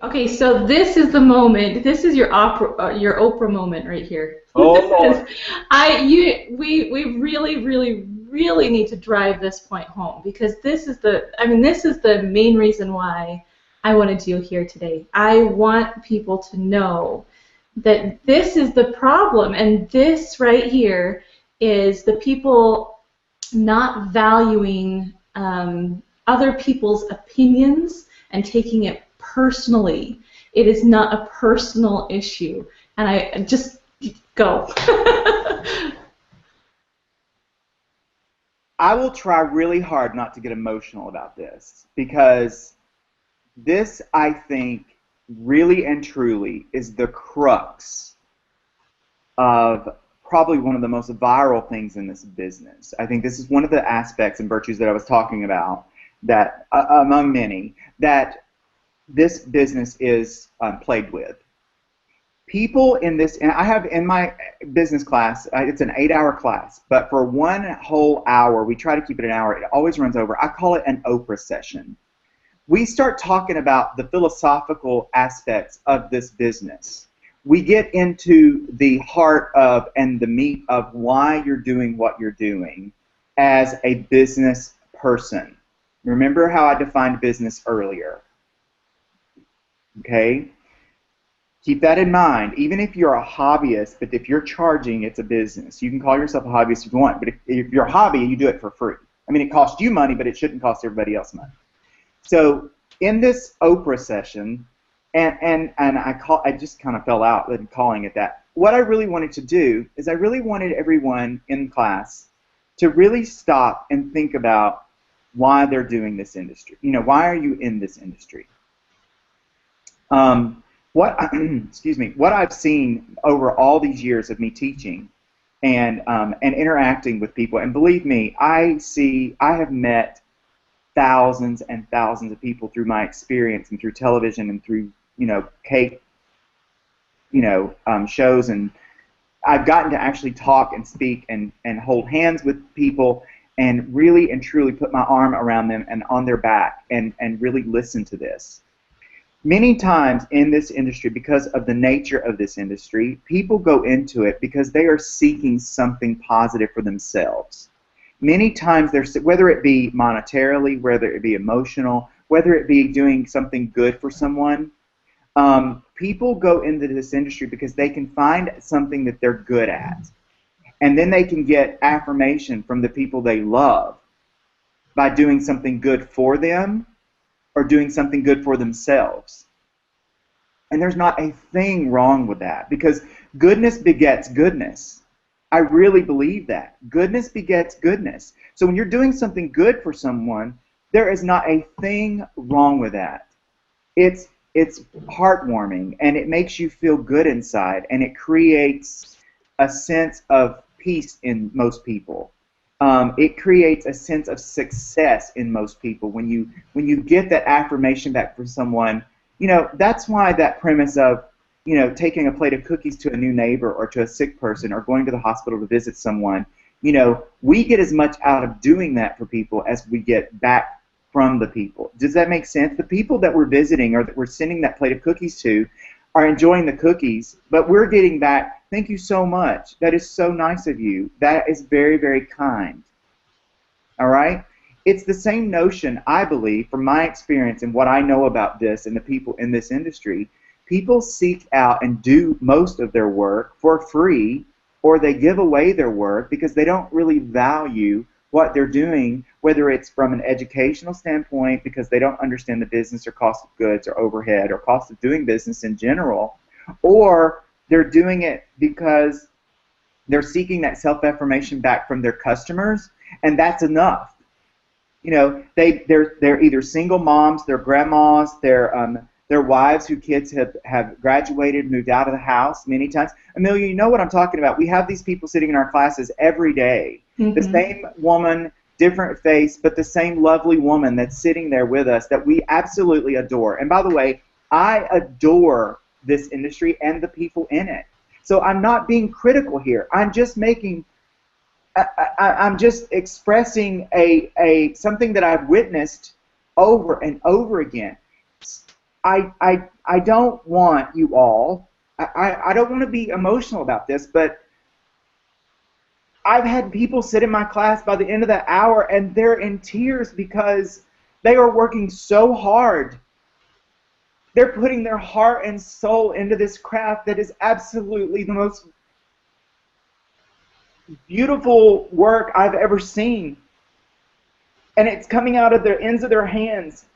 Okay, so this is the moment. This is your Oprah moment right here. Oh This Lord. is, we really, really, really need to drive this point home because this is the main reason why I wanted you here today. I want people to know that this is the problem, and this right here is the people not valuing other people's opinions and taking it personally. It is not a personal issue. And I just go. I will try really hard not to get emotional about this because this, I think, really and truly is the crux of probably one of the most viral things in this business. I think this is one of the aspects and virtues that I was talking about that, among many, that this business is plagued with. People in this, and I have in my business class, it's an 8-hour class, but for one whole hour, we try to keep it an hour, it always runs over. I call it an Oprah session. We start talking about the philosophical aspects of this business. We get into the heart of and the meat of why you're doing what you're doing as a business person. Remember how I defined business earlier. Okay? Keep that in mind. Even if you're a hobbyist, but if you're charging, it's a business. You can call yourself a hobbyist if you want, but if you're a hobby, you do it for free. I mean, it costs you money, but it shouldn't cost everybody else money. So in this Oprah session, and I just kind of fell out in calling it that. What I really wanted to do is I really wanted everyone in class to really stop and think about why they're doing this industry. You know, why are you in this industry? Excuse me, what I've seen over all these years of me teaching and interacting with people, and believe me, I have met thousands and thousands of people through my experience and through television and through cake shows, and I've gotten to actually talk and speak and hold hands with people and really and truly put my arm around them and on their back and really listen to this. Many times in this industry, because of the nature of this industry, people go into it because they are seeking something positive for themselves. Many times, whether it be monetarily, whether it be emotional, whether it be doing something good for someone, people go into this industry because they can find something that they're good at. And then they can get affirmation from the people they love by doing something good for them or doing something good for themselves. And there's not a thing wrong with that because goodness begets goodness. I really believe that. Goodness begets goodness. So when you're doing something good for someone, there is not a thing wrong with that. It's heartwarming and it makes you feel good inside and it creates a sense of peace in most people. It creates a sense of success in most people when you get that affirmation back from someone. That's why that premise of taking a plate of cookies to a new neighbor or to a sick person or going to the hospital to visit someone, we get as much out of doing that for people as we get back from the people. Does that make sense? The people that we're visiting or that we're sending that plate of cookies to are enjoying the cookies, but we're getting back, thank you so much. That is so nice of you. That is very, very kind. All right? It's the same notion, I believe, from my experience and what I know about this and the people in this industry. People seek out and do most of their work for free, or they give away their work because they don't really value what they're doing, whether it's from an educational standpoint because they don't understand the business or cost of goods or overhead or cost of doing business in general, or they're doing it because they're seeking that self-affirmation back from their customers, and that's enough. They're either single moms, they're grandmas, they're wives whose kids have graduated, moved out of the house many times. Amelia, you know what I'm talking about. We have these people sitting in our classes every day. Mm-hmm. The same woman, different face, but the same lovely woman that's sitting there with us that we absolutely adore. And by the way, I adore this industry and the people in it. So I'm not being critical here. I'm just I'm just expressing something that I've witnessed over and over again. I don't want you all, I don't want to be emotional about this, but I've had people sit in my class by the end of that hour and they're in tears because they are working so hard. They're putting their heart and soul into this craft that is absolutely the most beautiful work I've ever seen. And it's coming out of the ends of their hands.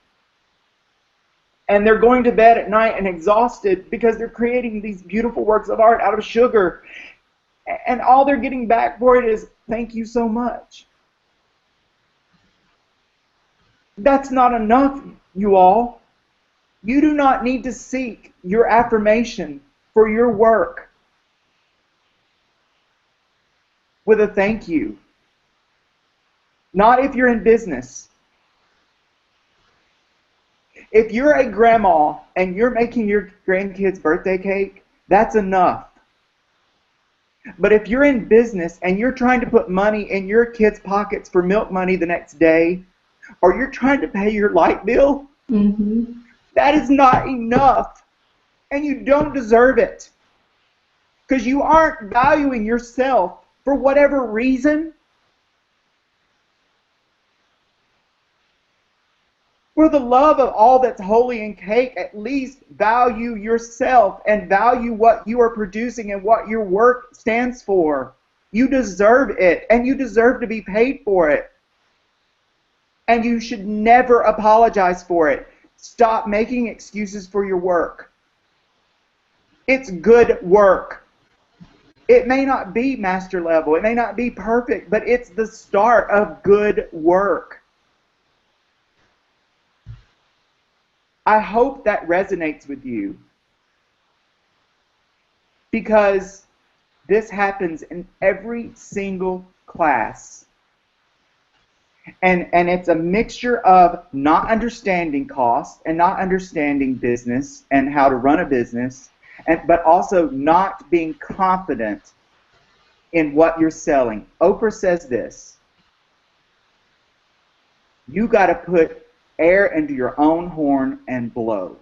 And they're going to bed at night and exhausted because they're creating these beautiful works of art out of sugar. And all they're getting back for it is, thank you so much. That's not enough, you all. You do not need to seek your affirmation for your work with a thank you. Not if you're in business. If you're a grandma and you're making your grandkid's birthday cake, that's enough. But if you're in business and you're trying to put money in your kids' pockets for milk money the next day, or you're trying to pay your light bill, that is not enough. And you don't deserve it. Because you aren't valuing yourself for whatever reason. For the love of all that's holy and cake, at least value yourself and value what you are producing and what your work stands for. You deserve it, and you deserve to be paid for it. And you should never apologize for it. Stop making excuses for your work. It's good work. It may not be master level, it may not be perfect, but it's the start of good work. I hope that resonates with you, because this happens in every single class. And it's a mixture of not understanding cost and not understanding business and how to run a business, but also not being confident in what you're selling. Oprah says this: you got to put air into your own horn and blow.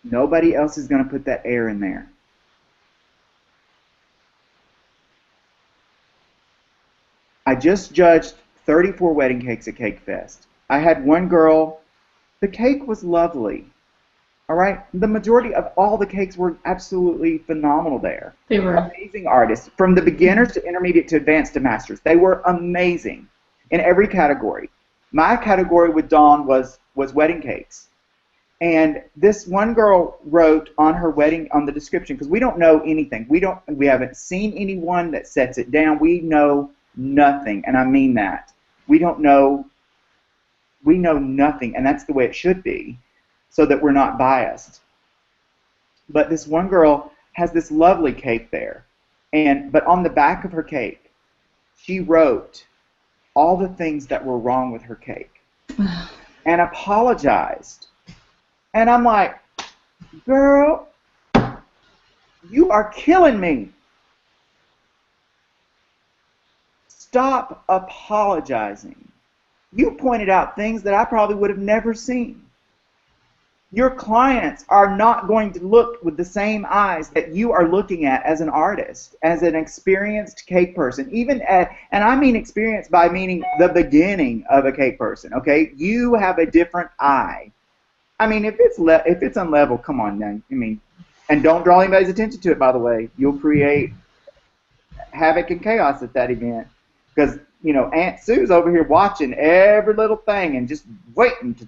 Nobody else is going to put that air in there. I just judged 34 wedding cakes at Cake Fest. I had one girl, the cake was lovely. All right? The majority of all the cakes were absolutely phenomenal there. They were. Amazing artists, from the beginners to intermediate to advanced to masters. They were amazing in every category. My category with Dawn was wedding cakes. And this one girl wrote on her wedding, on the description, because we don't know anything. We haven't seen anyone that sets it down. We know nothing, and I mean that. We know nothing, and that's the way it should be, so that we're not biased. But this one girl has this lovely cake there, but on the back of her cake, she wrote all the things that were wrong with her cake and apologized. And I'm like, girl, you are killing me. Stop apologizing. You pointed out things that I probably would have never seen. Your clients are not going to look with the same eyes that you are looking at as an artist, as an experienced cake person. And I mean experienced by meaning the beginning of a cake person, okay? You have a different eye. I mean, if it's unlevel, come on now. I mean, and don't draw anybody's attention to it, by the way. You'll create havoc and chaos at that event. Because, you know, Aunt Sue's over here watching every little thing and just waiting to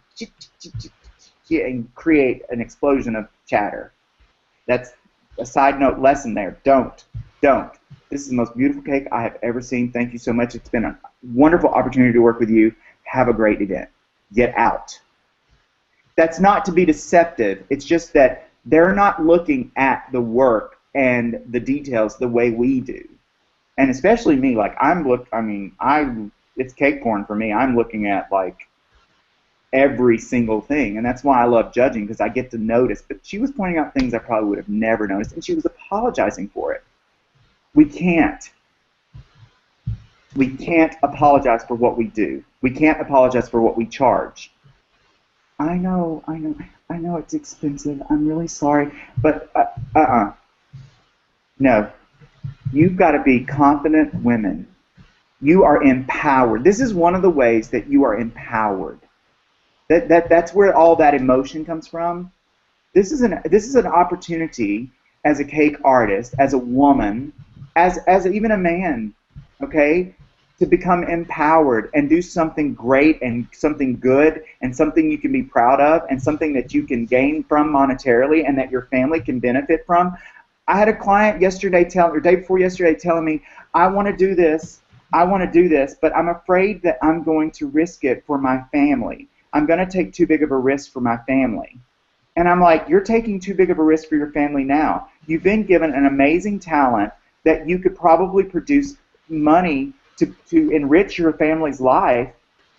and create an explosion of chatter. That's a side note lesson there. Don't. This is the most beautiful cake I have ever seen. Thank you so much. It's been a wonderful opportunity to work with you. Have a great event. Get out. That's not to be deceptive. It's just that they're not looking at the work and the details the way we do. And especially me, like it's cake porn for me. I'm looking at like every single thing, and that's why I love judging, because I get to notice. But she was pointing out things I probably would have never noticed, and she was apologizing for it. We can't apologize for what we do. We can't apologize for what we charge. I know it's expensive. I'm really sorry, but no. You've got to be confident women. You are empowered. This is one of the ways that you are empowered. That's where all that emotion comes from. This is an opportunity as a cake artist, as a woman, as even a man, okay, to become empowered and do something great and something good and something you can be proud of and something that you can gain from monetarily and that your family can benefit from. I had a client yesterday or day before yesterday telling me, I want to do this, but I'm afraid that I'm going to risk it for my family. I'm going to take too big of a risk for my family. And I'm like, you're taking too big of a risk for your family now. You've been given an amazing talent that you could probably produce money to enrich your family's life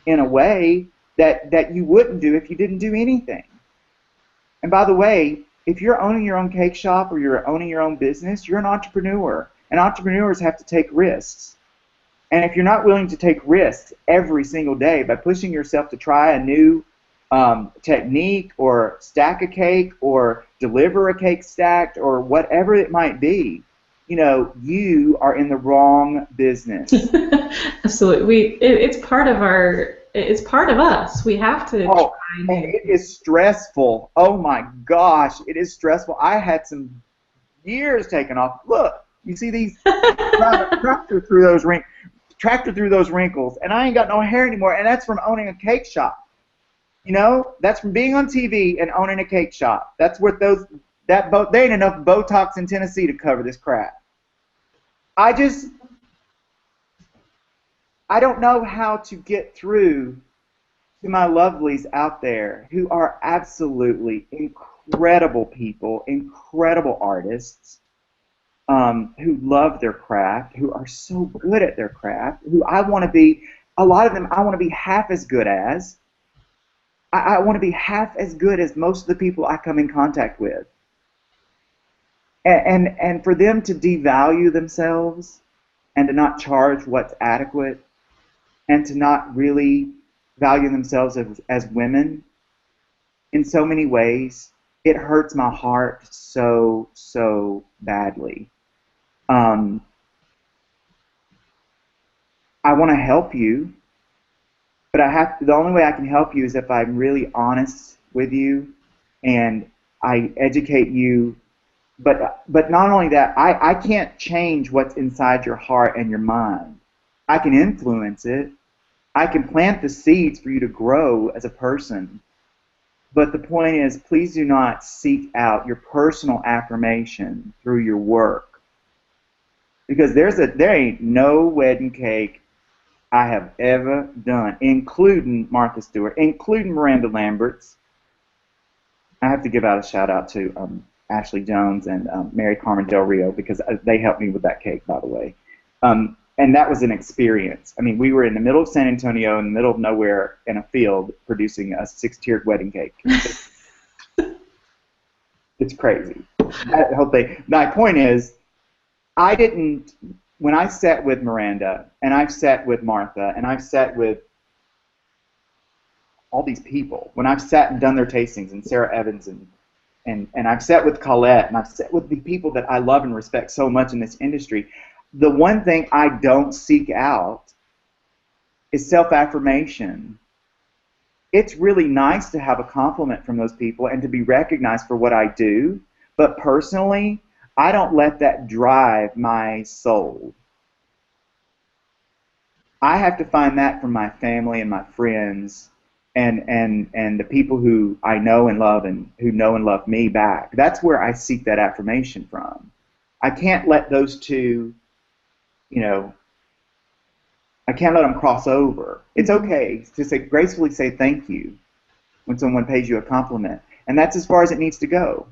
in a way that you wouldn't do if you didn't do anything. And by the way, if you're owning your own cake shop or you're owning your own business, you're an entrepreneur. And entrepreneurs have to take risks. And if you're not willing to take risks every single day by pushing yourself to try a new technique or stack a cake or deliver a cake stacked or whatever it might be, you are in the wrong business. Absolutely. It's part of it's part of us. We have to try and it is stressful. Oh my gosh, it is stressful. I had some years taken off. Look, you see these tractor through those wrinkles, and I ain't got no hair anymore, and that's from owning a cake shop. That's from being on TV and owning a cake shop. That's what there ain't enough Botox in Tennessee to cover this crap. I don't know how to get through to my lovelies out there who are absolutely incredible people, incredible artists, who love their craft, who are so good at their craft, who a lot of them I want to be half as good as. I want to be half as good as most of the people I come in contact with. And for them to devalue themselves and to not charge what's adequate and to not really value themselves as women in so many ways, it hurts my heart so, so badly. I want to help you, but the only way I can help you is if I'm really honest with you and I educate you. But not only that, I can't change what's inside your heart and your mind. I can influence it. I can plant the seeds for you to grow as a person. But the point is, please do not seek out your personal affirmation through your work. Because there ain't no wedding cake I have ever done, including Martha Stewart, including Miranda Lambert's. I have to give out a shout out to Ashley Jones and Mary Carmen Del Rio because they helped me with that cake, by the way. And that was an experience. I mean, we were in the middle of San Antonio, in the middle of nowhere, in a field, producing a 6-tiered wedding cake. It's crazy. My point is, when I sat with Miranda, and I've sat with Martha, and I've sat with all these people, when I've sat and done their tastings, and Sarah Evans, and I've sat with Colette, and I've sat with the people that I love and respect so much in this industry, the one thing I don't seek out is self-affirmation. It's really nice to have a compliment from those people and to be recognized for what I do, but personally, I don't let that drive my soul. I have to find that from my family and my friends and the people who I know and love and who know and love me back. That's where I seek that affirmation from. I can't let those two, I can't let them cross over. It's okay to gracefully say thank you when someone pays you a compliment. And that's as far as it needs to go.